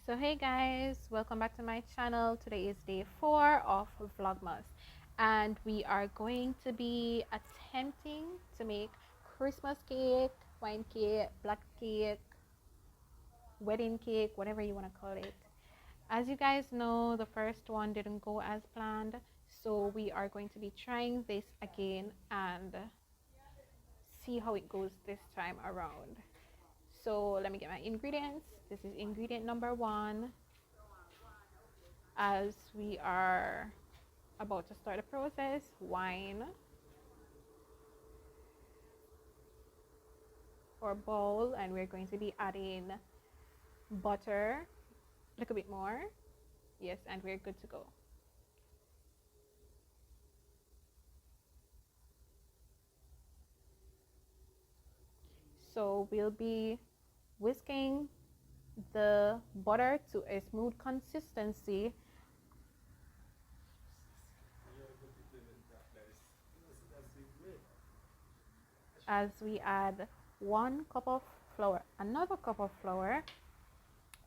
So hey guys, welcome back to my channel. Today is day 4 of Vlogmas and we are going to be attempting to make Christmas cake, wine cake, black cake, wedding cake, whatever you want to call it. As you guys know, the first one didn't go as planned, so we are going to be trying this again and see how it goes this time around. So let me get my ingredients. This is ingredient number 1. As we are about to start the process, wine or bowl, and we're going to be adding butter a little bit more. Yes, and we're good to go. So we'll be whisking the butter to a smooth consistency as we add 1 cup of flour, another cup of flour,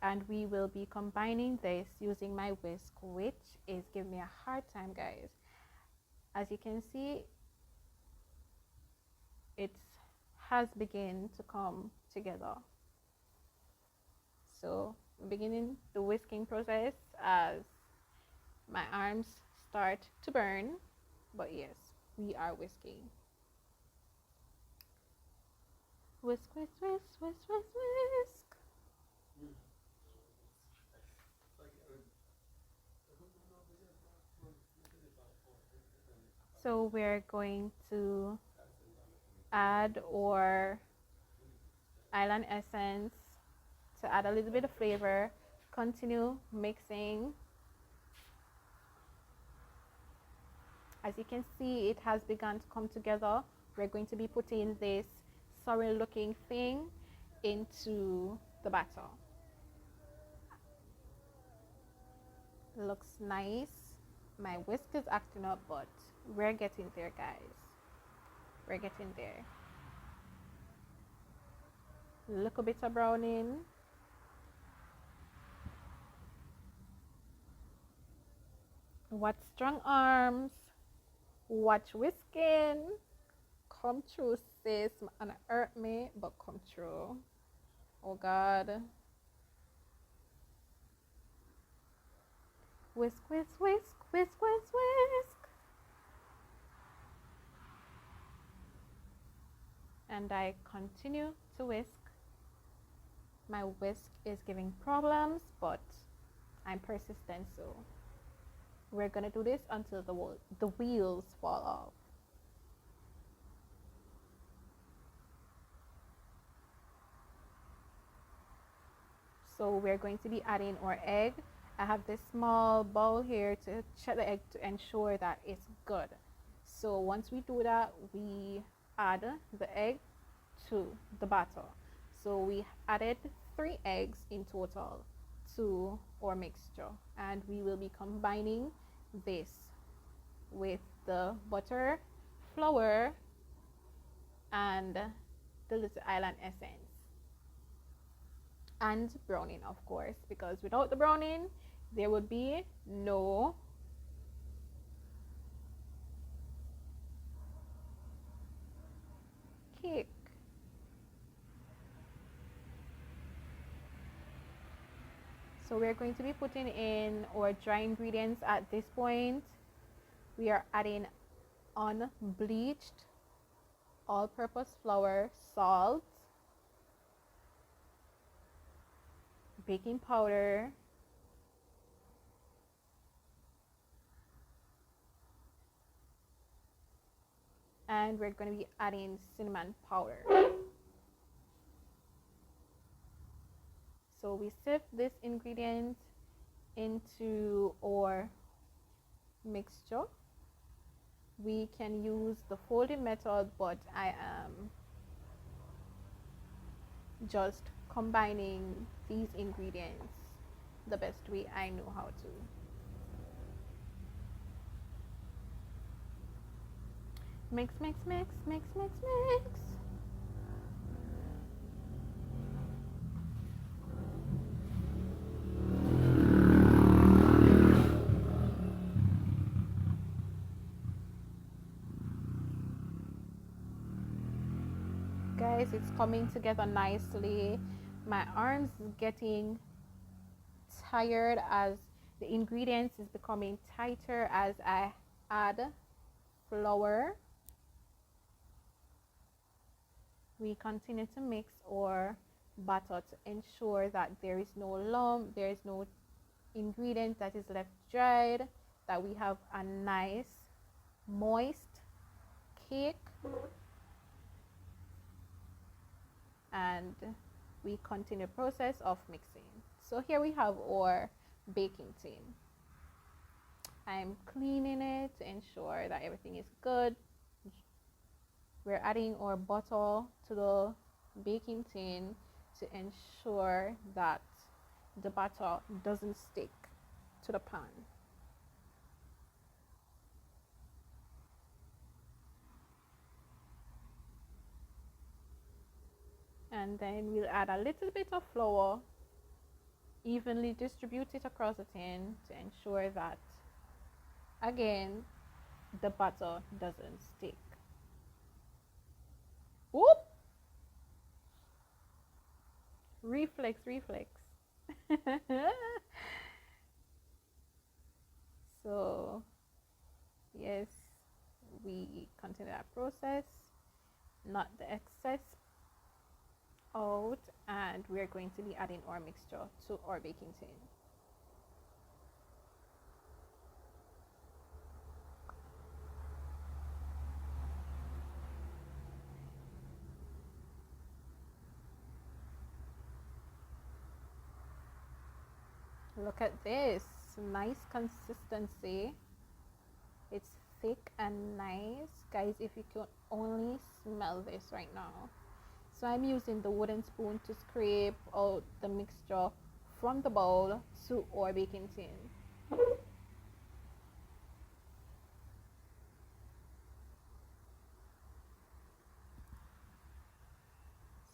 and we will be combining this using my whisk, which is giving me a hard time, guys. As you can see, it has begun to come together. So beginning the whisking process as my arms start to burn, but yes, we are whisking. Whisk, whisk, whisk, whisk, whisk, whisk. So we're going to add our island essence to add a little bit of flavor. Continue mixing. As you can see, it has begun to come together. We're going to be putting this sorry looking thing into the batter. Looks nice. My whisk is acting up, but we're getting there, guys. We're getting there. Little bit of browning. What strong arms. Watch whisking. Come true, sis. And hurt me, but come true. Oh God. Whisk, whisk, whisk, whisk, whisk, whisk. And I continue to whisk. My whisk is giving problems, but I'm persistent, so we're gonna do this until the wheels fall off. So we're going to be adding our egg. I have this small bowl here to check the egg to ensure that it's good. So once we do that, we add the egg to the batter. So we added 3 eggs in total to our mixture, and we will be combining this with the butter, flour, and the little island essence, and browning, of course, because without the browning there would be no cake. So we're going to be putting in our dry ingredients at this point. We are adding unbleached all-purpose flour, salt, baking powder, and we're going to be adding cinnamon powder. So we sift this ingredient into our mixture. We can use the folding method, but I am just combining these ingredients the best way I know how to. Mix, mix, mix, mix, mix, mix. guys, it's coming together nicely. My arms getting tired as the ingredients is becoming tighter as I add flour. We continue to mix our batter to ensure that there is no lump, there is no ingredient that is left dried, that we have a nice moist cake. And we continue process of mixing. So here we have our baking tin. I'm cleaning it to ensure that everything is good. We're adding our butter to the baking tin to ensure that the butter doesn't stick to the pan. And then we'll add a little bit of flour, evenly distribute it across the tin to ensure that, again, the butter doesn't stick. Whoop! Reflex. So, yes, we continue that process, not the excess out, and we're going to be adding our mixture to our baking tin. Look at this, nice consistency. It's thick and nice, guys. If you could only smell this right now. So I'm using the wooden spoon to scrape out the mixture from the bowl to our baking tin.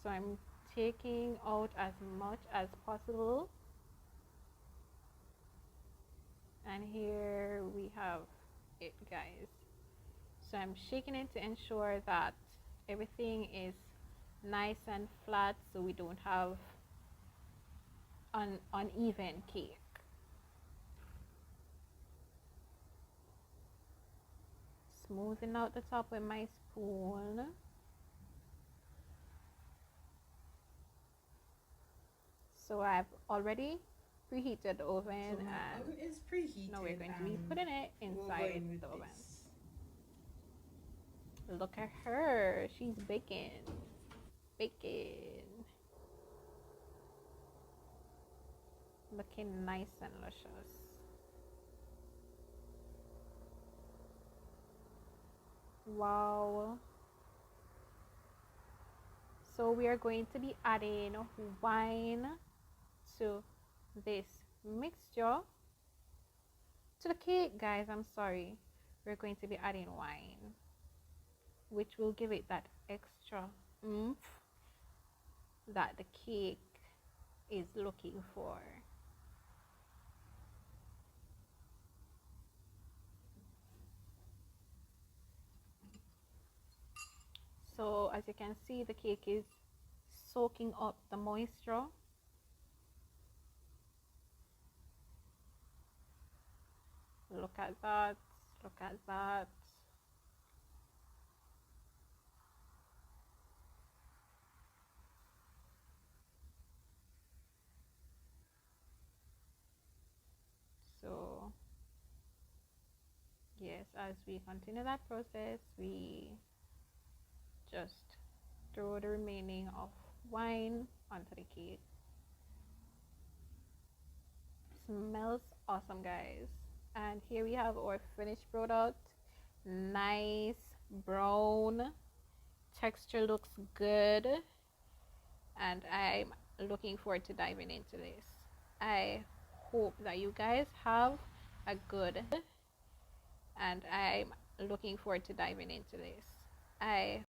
So I'm taking out as much as possible. And here we have it, guys. So I'm shaking it to ensure that everything is nice and flat so we don't have an uneven cake. Smoothing out the top with my spoon. So I've already preheated the oven, so and oven is preheated. now we're going to be putting it inside the oven. Look at her, she's baking. Looking nice and luscious. Wow. So we are going to be adding wine to this mixture. To the cake, guys, I'm sorry. We're going to be adding wine, which will give it that extra oomph that the cake is looking for. So as you can see, the cake is soaking up the moisture. Look at that, look at that. So yes, as we continue that process, we just throw the remaining of wine onto the cake. Smells awesome, guys. And here we have our finished product. Nice brown texture, looks good, and I'm looking forward to diving into this. I hope that you guys have a good, and I'm looking forward to diving into this. I